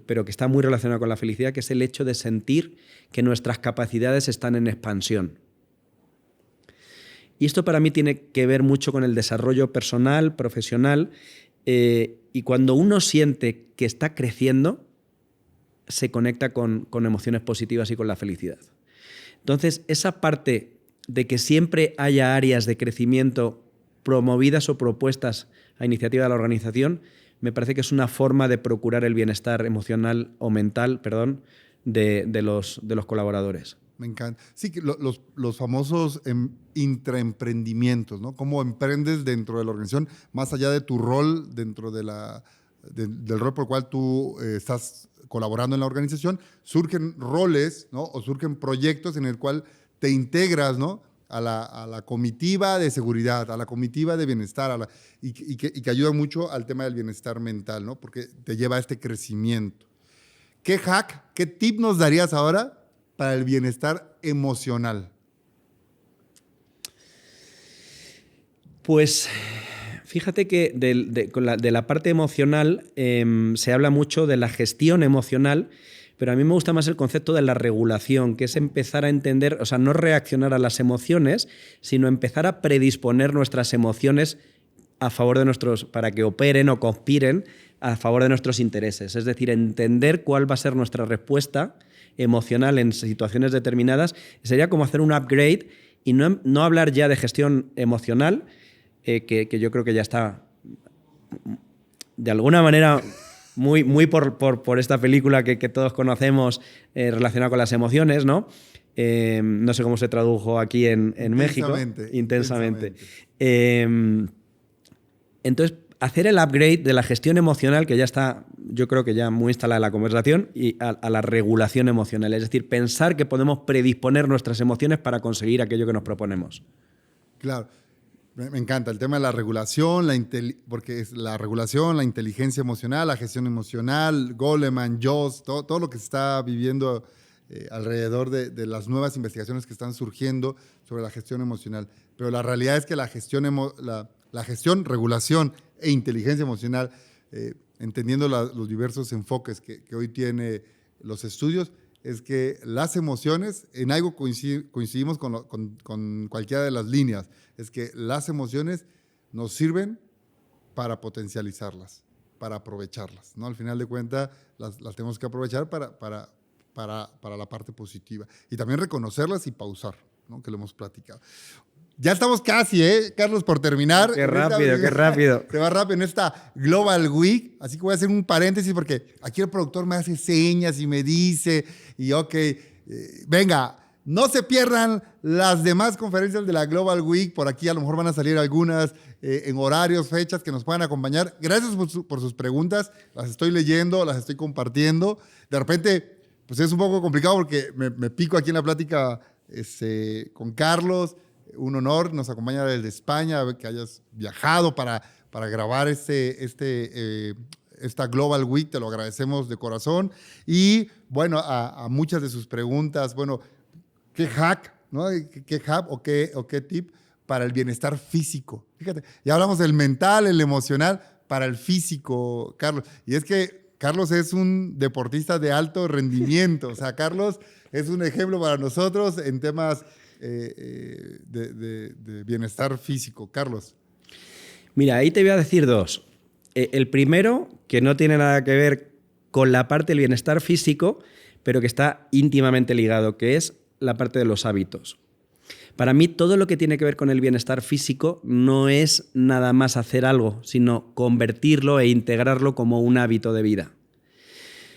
pero que está muy relacionado con la felicidad, que es el hecho de sentir que nuestras capacidades están en expansión. Y esto para mí tiene que ver mucho con el desarrollo personal, profesional, y cuando uno siente que está creciendo, se conecta con emociones positivas y con la felicidad. Entonces, esa parte de que siempre haya áreas de crecimiento promovidas o propuestas a iniciativa de la organización, me parece que es una forma de procurar el bienestar emocional o mental, de los colaboradores. Me encanta. Sí, que los famosos intraemprendimientos, ¿no? Cómo emprendes dentro de la organización, más allá de tu rol dentro del rol por el cual tú estás colaborando en la organización, surgen roles, ¿no? O surgen proyectos en el cual te integras, ¿no? A la comitiva de seguridad, a la comitiva de bienestar, y que ayuda mucho al tema del bienestar mental, ¿no? Porque te lleva a este crecimiento. ¿Qué hack, qué tip nos darías ahora para el bienestar emocional? Pues fíjate que de la parte emocional se habla mucho de la gestión emocional, pero a mí me gusta más el concepto de la regulación, que es empezar a entender, o sea, no reaccionar a las emociones, sino empezar a predisponer nuestras emociones a favor de nuestros, para que operen o conspiren a favor de nuestros intereses. Es decir, entender cuál va a ser nuestra respuesta emocional en situaciones determinadas. Sería como hacer un upgrade y no hablar ya de gestión emocional, que yo creo que ya está de alguna manera muy por esta película que todos conocemos relacionada con las emociones, ¿no? No sé cómo se tradujo aquí en México. Intensamente. Entonces, hacer el upgrade de la gestión emocional, que ya está, yo creo que ya muy instalada en la conversación, y a la regulación emocional. Es decir, pensar que podemos predisponer nuestras emociones para conseguir aquello que nos proponemos. Claro. Me encanta el tema de la regulación, porque es la regulación, la inteligencia emocional, la gestión emocional, Goleman, Jaws, todo lo que se está viviendo alrededor de las nuevas investigaciones que están surgiendo sobre la gestión emocional. Pero la realidad es que la gestión, regulación e inteligencia emocional, entendiendo los diversos enfoques que hoy tiene los estudios, es que las emociones, en algo coincidimos con cualquiera de las líneas, es que las emociones nos sirven para potencializarlas, para aprovecharlas, ¿no? Al final de cuentas, las tenemos que aprovechar para la parte positiva. Y también reconocerlas y pausar, ¿no? Que lo hemos platicado. Ya estamos casi, Carlos, por terminar. Qué rápido. Se va rápido en esta Global Week. Así que voy a hacer un paréntesis porque aquí el productor me hace señas y me dice, y ok, venga, no se pierdan las demás conferencias de la Global Week. Por aquí a lo mejor van a salir algunas en horarios, fechas que nos puedan acompañar. Gracias por sus preguntas. Las estoy leyendo, las estoy compartiendo. De repente, pues es un poco complicado porque me pico aquí en la plática con Carlos. Un honor, nos acompaña desde España, que hayas viajado para grabar esta Global Week, te lo agradecemos de corazón. Y bueno, a muchas de sus preguntas, bueno, ¿qué hack, no? ¿Qué hack o qué tip para el bienestar físico? Fíjate, ya hablamos del mental, el emocional, para el físico, Carlos. Y es que Carlos es un deportista de alto rendimiento, o sea, Carlos es un ejemplo para nosotros en temas de bienestar físico. Carlos. Mira, ahí te voy a decir dos. El primero, que no tiene nada que ver con la parte del bienestar físico, pero que está íntimamente ligado, que es la parte de los hábitos. Para mí, todo lo que tiene que ver con el bienestar físico no es nada más hacer algo, sino convertirlo e integrarlo como un hábito de vida.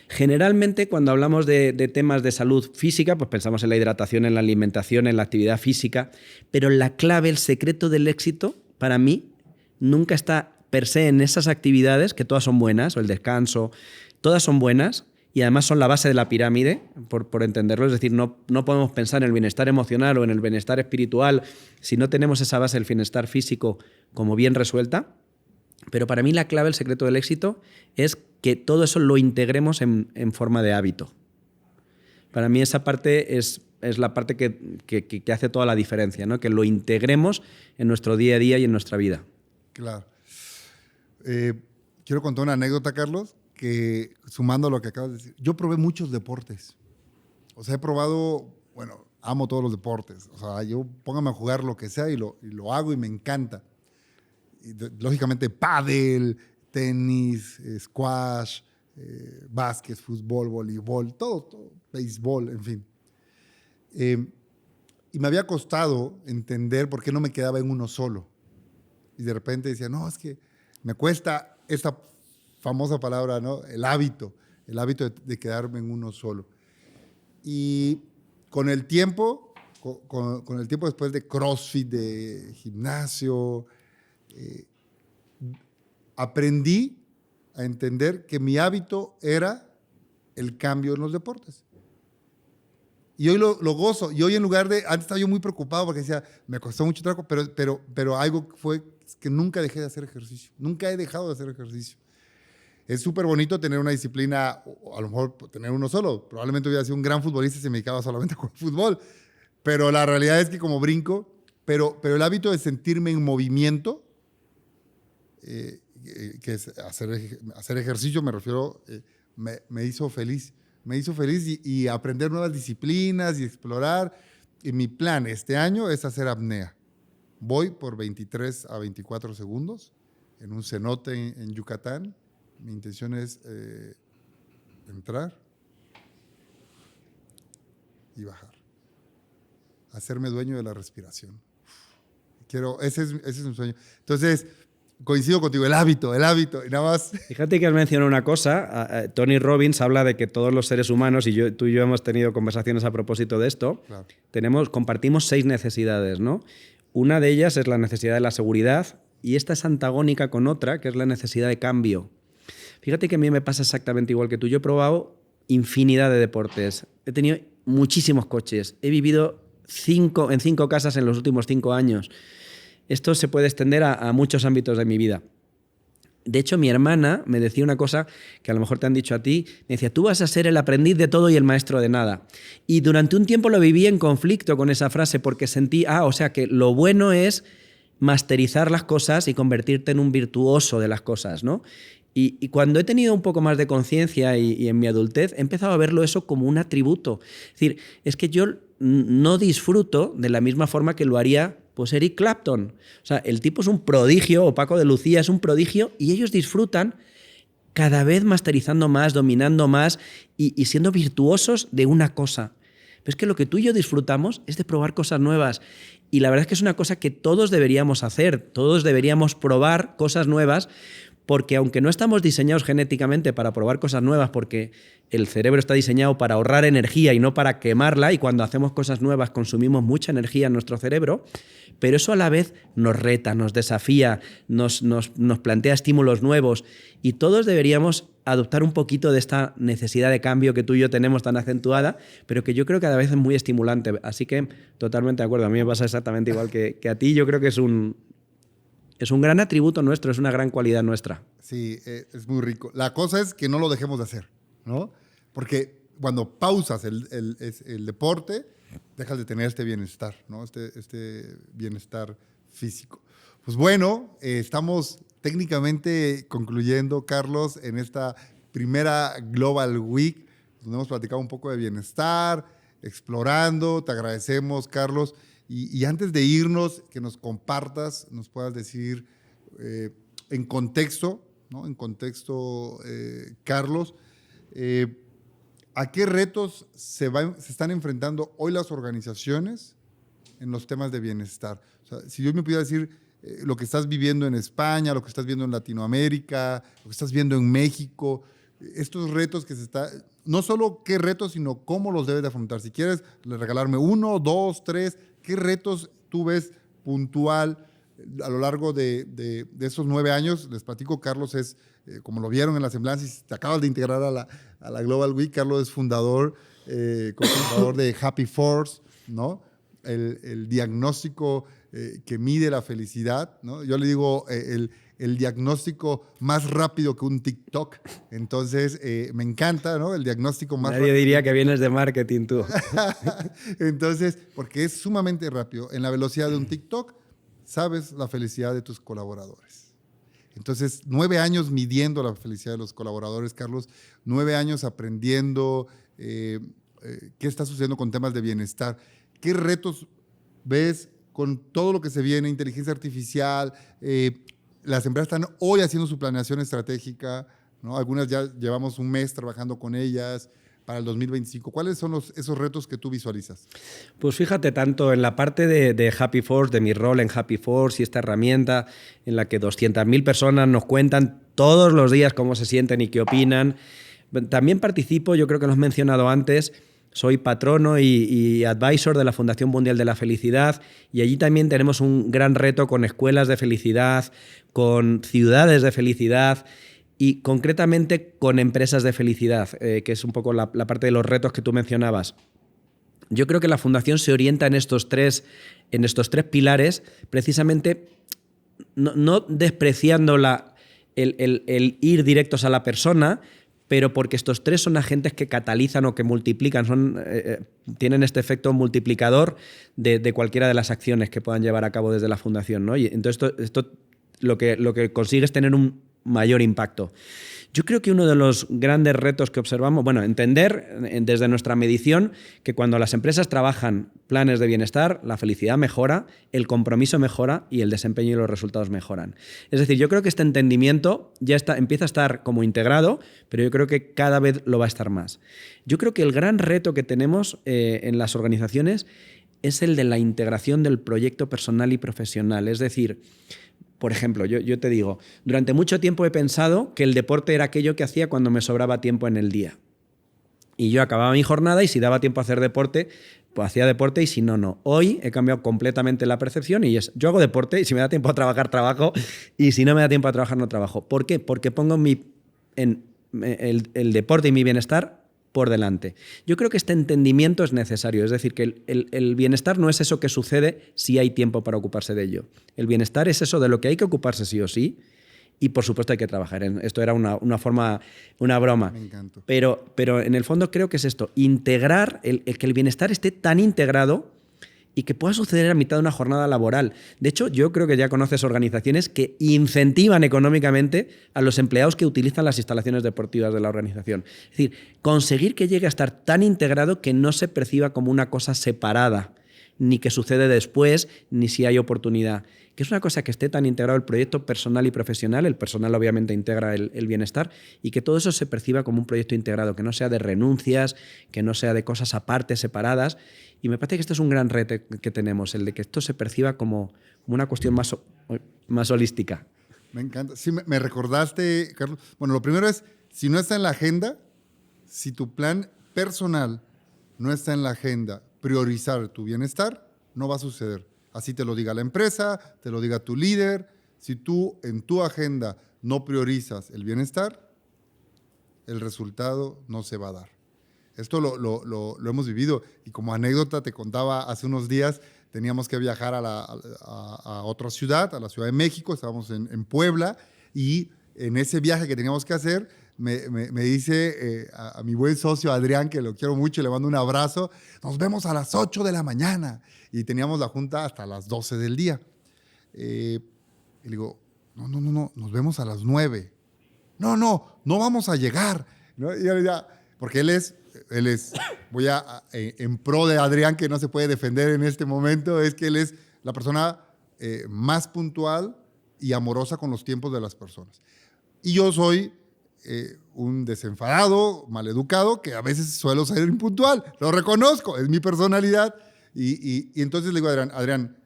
Generalmente, cuando hablamos de temas de salud física, pues pensamos en la hidratación, en la alimentación, en la actividad física, pero la clave, el secreto del éxito, para mí, nunca está per se en esas actividades, que todas son buenas, o el descanso, todas son buenas y además son la base de la pirámide, por entenderlo. Es decir, no podemos pensar en el bienestar emocional o en el bienestar espiritual si no tenemos esa base del bienestar físico como bien resuelta. Pero para mí la clave, el secreto del éxito, es que todo eso lo integremos en forma de hábito. Para mí esa parte es la parte que hace toda la diferencia, ¿no? Que lo integremos en nuestro día a día y en nuestra vida. Claro. Quiero contar una anécdota, Carlos, que sumando a lo que acabas de decir, yo probé muchos deportes. O sea, he probado, bueno, amo todos los deportes. O sea, yo póngame a jugar lo que sea y lo hago y me encanta. Lógicamente, pádel, tenis, squash, básquet, fútbol, voleibol, todo, béisbol, en fin. Y me había costado entender por qué no me quedaba en uno solo. Y de repente decía, no, es que me cuesta esta famosa palabra, ¿no? El hábito de quedarme en uno solo. Y con el tiempo, con el tiempo después de CrossFit, de gimnasio, aprendí a entender que mi hábito era el cambio en los deportes. Y hoy lo gozo. Y hoy en lugar de... Antes estaba yo muy preocupado porque decía, me costó mucho trabajo, pero algo fue que nunca dejé de hacer ejercicio. Nunca he dejado de hacer ejercicio. Es súper bonito tener una disciplina, o a lo mejor tener uno solo. Probablemente hubiera sido un gran futbolista si me dedicaba solamente con el fútbol. Pero la realidad es que como brinco, pero el hábito de sentirme en movimiento, que es hacer ejercicio, me refiero, me hizo feliz. Me hizo feliz y aprender nuevas disciplinas y explorar. Y mi plan este año es hacer apnea. Voy por 23 a 24 segundos en un cenote en Yucatán. Mi intención es entrar y bajar. Hacerme dueño de la respiración. Ese es mi sueño. Entonces, coincido contigo, el hábito, y nada más. Fíjate que has mencionado una cosa. Tony Robbins habla de que todos los seres humanos, y tú y yo hemos tenido conversaciones a propósito de esto, claro. Compartimos 6 necesidades, ¿no? Una de ellas es la necesidad de la seguridad y esta es antagónica con otra, que es la necesidad de cambio. Fíjate que a mí me pasa exactamente igual que tú. Yo he probado infinidad de deportes. He tenido muchísimos coches. He vivido en 5 casas en los últimos 5 años. Esto se puede extender a muchos ámbitos de mi vida. De hecho, mi hermana me decía una cosa que a lo mejor te han dicho a ti. Me decía, tú vas a ser el aprendiz de todo y el maestro de nada. Y durante un tiempo lo viví en conflicto con esa frase porque sentí, o sea que lo bueno es masterizar las cosas y convertirte en un virtuoso de las cosas, ¿no? Y cuando he tenido un poco más de conciencia y en mi adultez, he empezado a verlo eso como un atributo. Es decir, es que yo no disfruto de la misma forma que lo haría pues Eric Clapton. O sea, el tipo es un prodigio, o Paco de Lucía es un prodigio, y ellos disfrutan cada vez masterizando más, dominando más y siendo virtuosos de una cosa. Pero es que lo que tú y yo disfrutamos es de probar cosas nuevas. Y la verdad es que es una cosa que todos deberíamos hacer, todos deberíamos probar cosas nuevas, porque aunque no estamos diseñados genéticamente para probar cosas nuevas, porque el cerebro está diseñado para ahorrar energía y no para quemarla, y cuando hacemos cosas nuevas consumimos mucha energía en nuestro cerebro, pero eso a la vez nos reta, nos desafía, nos plantea estímulos nuevos, y todos deberíamos adoptar un poquito de esta necesidad de cambio que tú y yo tenemos tan acentuada, pero que yo creo que cada vez es muy estimulante. Así que totalmente de acuerdo, a mí me pasa exactamente igual que a ti. Yo creo que es un gran atributo nuestro, es una gran cualidad nuestra. Sí, es muy rico. La cosa es que no lo dejemos de hacer, ¿no? Porque cuando pausas el deporte, dejas de tener este bienestar, ¿no? Este bienestar físico. Pues bueno, estamos técnicamente concluyendo, Carlos, en esta primera Global Week, donde hemos platicado un poco de bienestar, explorando. Te agradecemos, Carlos. Y antes de irnos, que nos compartas, nos puedas decir en contexto, ¿no? En contexto, Carlos, ¿a qué retos se están enfrentando hoy las organizaciones en los temas de bienestar? O sea, si yo me pudiera decir lo que estás viviendo en España, lo que estás viendo en Latinoamérica, lo que estás viendo en México, estos retos que no solo qué retos, sino cómo los debes de afrontar. Si quieres regalarme 1, 2, 3, ¿qué retos tú ves puntual a lo largo de esos 9 años? Les platico, Carlos es, como lo vieron en la semblanza, y te acabas de integrar a la Global Week. Carlos es cofundador de Happy Force, ¿no? El diagnóstico que mide la felicidad, ¿no? Yo le digo el diagnóstico más rápido que un TikTok. Entonces, me encanta, ¿no? El diagnóstico más rápido. Nadie diría que vienes de marketing tú. Entonces, porque es sumamente rápido. En la velocidad de un TikTok, sabes la felicidad de tus colaboradores. Entonces, 9 años midiendo la felicidad de los colaboradores, Carlos. 9 años aprendiendo qué está sucediendo con temas de bienestar. ¿Qué retos ves con todo lo que se viene? Inteligencia artificial, las empresas están hoy haciendo su planeación estratégica, ¿no? Algunas ya llevamos un mes trabajando con ellas para el 2025. ¿Cuáles son esos retos que tú visualizas? Pues fíjate, tanto en la parte de Happy Force, de mi rol en Happy Force y esta herramienta en la que 200.000 personas nos cuentan todos los días cómo se sienten y qué opinan. También participo, yo creo que lo has mencionado antes, soy patrono y advisor de la Fundación Mundial de la Felicidad, y allí también tenemos un gran reto con escuelas de felicidad, con ciudades de felicidad y concretamente con empresas de felicidad, que es un poco la parte de los retos que tú mencionabas. Yo creo que la Fundación se orienta en estos tres pilares, precisamente no despreciando el ir directos a la persona, pero porque estos 3 son agentes que catalizan o que multiplican, tienen este efecto multiplicador de cualquiera de las acciones que puedan llevar a cabo desde la Fundación, ¿no? Y entonces esto lo que consigue es tener un mayor impacto. Yo creo que uno de los grandes retos que observamos, bueno, entender desde nuestra medición que cuando las empresas trabajan planes de bienestar, la felicidad mejora, el compromiso mejora y el desempeño y los resultados mejoran. Es decir, yo creo que este entendimiento ya empieza a estar como integrado, pero yo creo que cada vez lo va a estar más. Yo creo que el gran reto que tenemos en las organizaciones es el de la integración del proyecto personal y profesional. Es decir, por ejemplo, yo te digo, durante mucho tiempo he pensado que el deporte era aquello que hacía cuando me sobraba tiempo en el día. Y yo acababa mi jornada y si daba tiempo a hacer deporte, pues hacía deporte y si no, no. Hoy he cambiado completamente la percepción y yo hago deporte y si me da tiempo a trabajar, trabajo y si no me da tiempo a trabajar, no trabajo. ¿Por qué? Porque pongo el deporte y mi bienestar por delante. Yo creo que este entendimiento es necesario, es decir, que el bienestar no es eso que sucede si hay tiempo para ocuparse de ello. El bienestar es eso de lo que hay que ocuparse sí o sí y por supuesto hay que trabajar. Esto era una broma. Me encanta. Pero en el fondo creo que es esto, integrar, que el bienestar esté tan integrado y que pueda suceder a mitad de una jornada laboral. De hecho, yo creo que ya conoces organizaciones que incentivan económicamente a los empleados que utilizan las instalaciones deportivas de la organización. Es decir, conseguir que llegue a estar tan integrado que no se perciba como una cosa separada, ni que sucede después, ni si hay oportunidad. Que es una cosa que esté tan integrado el proyecto personal y profesional, el personal obviamente integra el bienestar, y que todo eso se perciba como un proyecto integrado, que no sea de renuncias, que no sea de cosas aparte, separadas. Y me parece que este es un gran reto que tenemos, el de que esto se perciba como una cuestión más holística. Me encanta. Sí, me recordaste, Carlos. Bueno, lo primero es, si no está en la agenda, si tu plan personal no está en la agenda, priorizar tu bienestar, no va a suceder. Así te lo diga la empresa, te lo diga tu líder. Si tú en tu agenda no priorizas el bienestar, el resultado no se va a dar. Esto lo hemos vivido y como anécdota te contaba hace unos días, teníamos que viajar a otra ciudad, a la Ciudad de México, estábamos en Puebla y en ese viaje que teníamos que hacer me dice a mi buen socio Adrián, que lo quiero mucho y le mando un abrazo, nos vemos a las 8 de la mañana y teníamos la junta hasta las 12 del día. Y le digo, no, nos vemos a las 9. No vamos a llegar. ¿No? Y ya, porque él es, voy en pro de Adrián, que no se puede defender en este momento, es que él es la persona más puntual y amorosa con los tiempos de las personas. Y yo soy un desenfadado, maleducado, que a veces suelo ser impuntual, lo reconozco, es mi personalidad. Y entonces le digo a Adrián,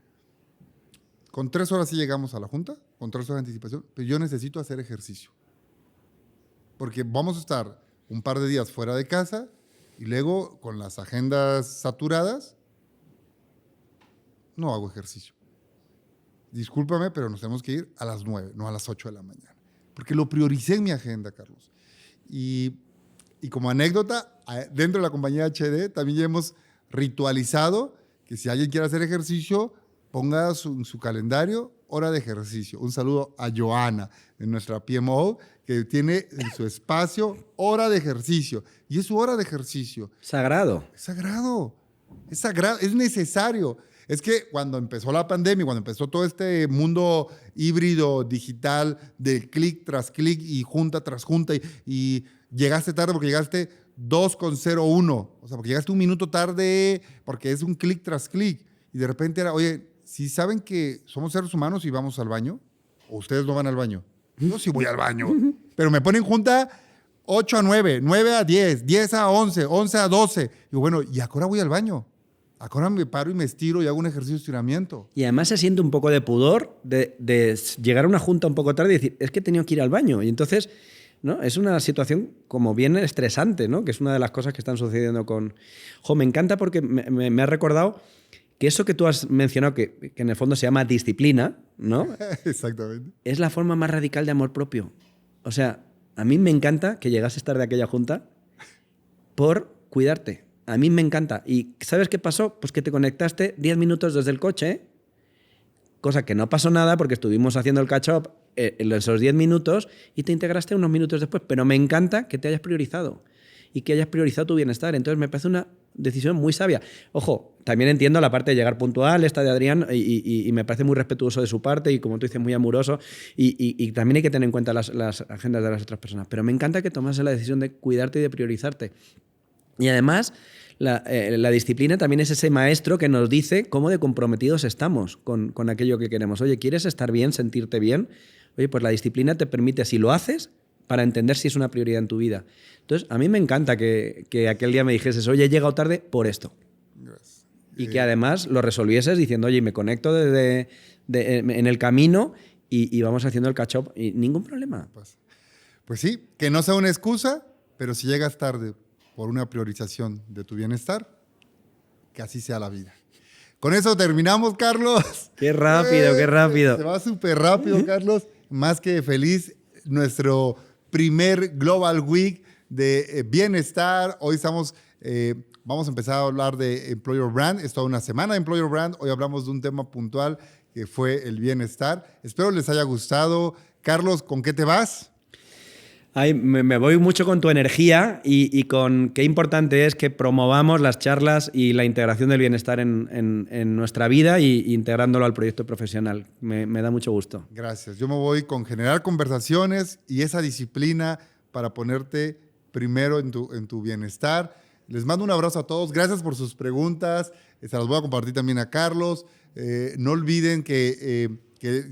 con 3 horas sí llegamos a la junta, con 3 horas de anticipación, pero yo necesito hacer ejercicio. Porque vamos a estar un par de días fuera de casa y luego con las agendas saturadas, no hago ejercicio. Discúlpame, pero nos tenemos que ir a las 9, no a las 8 de la mañana. Porque lo prioricé en mi agenda, Carlos. Y como anécdota, dentro de la compañía HD también ya hemos ritualizado que si alguien quiere hacer ejercicio, ponga en su calendario hora de ejercicio. Un saludo a Joana, de nuestra PMO, que tiene en su espacio hora de ejercicio. Y es su hora de ejercicio. Sagrado. Es sagrado. Es sagrado. Es necesario. Es que cuando empezó la pandemia, cuando empezó todo este mundo híbrido, digital, de clic tras clic y junta tras junta, y llegaste tarde porque llegaste 2:01, o sea, porque llegaste 1 minuto tarde porque es un clic tras clic, y de repente era, oye, si saben que somos seres humanos y vamos al baño, o ustedes no van al baño, yo sí voy al baño, pero me ponen junta 8 a 9, 9 a 10, 10 a 11, 11 a 12, y digo, bueno, ¿y ahora voy al baño? Ahora me paro y me estiro y hago un ejercicio de estiramiento. Y además se siente un poco de pudor de llegar a una junta un poco tarde y decir, es que he tenido que ir al baño. Y entonces, ¿no? Es una situación como bien estresante, ¿no? Que es una de las cosas que están sucediendo con... me encanta porque me ha recordado que eso que tú has mencionado, que en el fondo se llama disciplina, ¿no? Exactamente. Es la forma más radical de amor propio. O sea, a mí me encanta que llegases tarde a aquella junta por cuidarte. A mí me encanta. ¿Y sabes qué pasó? Pues que te conectaste 10 minutos desde el coche, cosa que no pasó nada porque estuvimos haciendo el catch-up en esos 10 minutos y te integraste unos minutos después. Pero me encanta que te hayas priorizado y que hayas priorizado tu bienestar. Entonces me parece una decisión muy sabia. Ojo, también entiendo la parte de llegar puntual, esta de Adrián, y me parece muy respetuoso de su parte y, como tú dices, muy amoroso. Y también hay que tener en cuenta las agendas de las otras personas. Pero me encanta que tomase la decisión de cuidarte y de priorizarte. Y además, la disciplina también es ese maestro que nos dice cómo de comprometidos estamos con aquello que queremos. Oye, ¿quieres estar bien, sentirte bien? Oye, pues la disciplina te permite, si lo haces, para entender si es una prioridad en tu vida. Entonces, a mí me encanta que aquel día me dijeses, oye, he llegado tarde por esto. Gracias. Y que además lo resolvieses diciendo, oye, me conecto en el camino y vamos haciendo el catch-up y ningún problema. Pues sí, que no sea una excusa, pero si llegas tarde por una priorización de tu bienestar, que así sea la vida. Con eso terminamos, Carlos. Qué rápido, qué rápido. Se va súper rápido, Carlos. Más que feliz, nuestro primer Global Week de bienestar. Hoy vamos a empezar a hablar de Employer Brand. Es toda una semana de Employer Brand. Hoy hablamos de un tema puntual que fue el bienestar. Espero les haya gustado. Carlos, ¿con qué te vas? Ay, me voy mucho con tu energía y con qué importante es que promovamos las charlas y la integración del bienestar en nuestra vida y integrándolo al proyecto profesional. Me da mucho gusto. Gracias. Yo me voy con generar conversaciones y esa disciplina para ponerte primero en tu bienestar. Les mando un abrazo a todos. Gracias por sus preguntas. Se las voy a compartir también a Carlos. No olviden que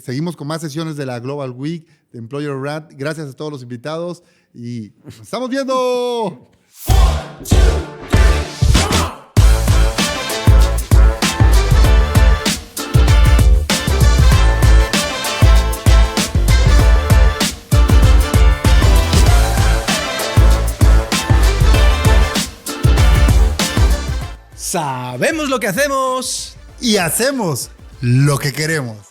seguimos con más sesiones de la Global Week de Employer Brand. Gracias a todos los invitados y nos estamos viendo. ¡Sabemos lo que hacemos! Y hacemos lo que queremos.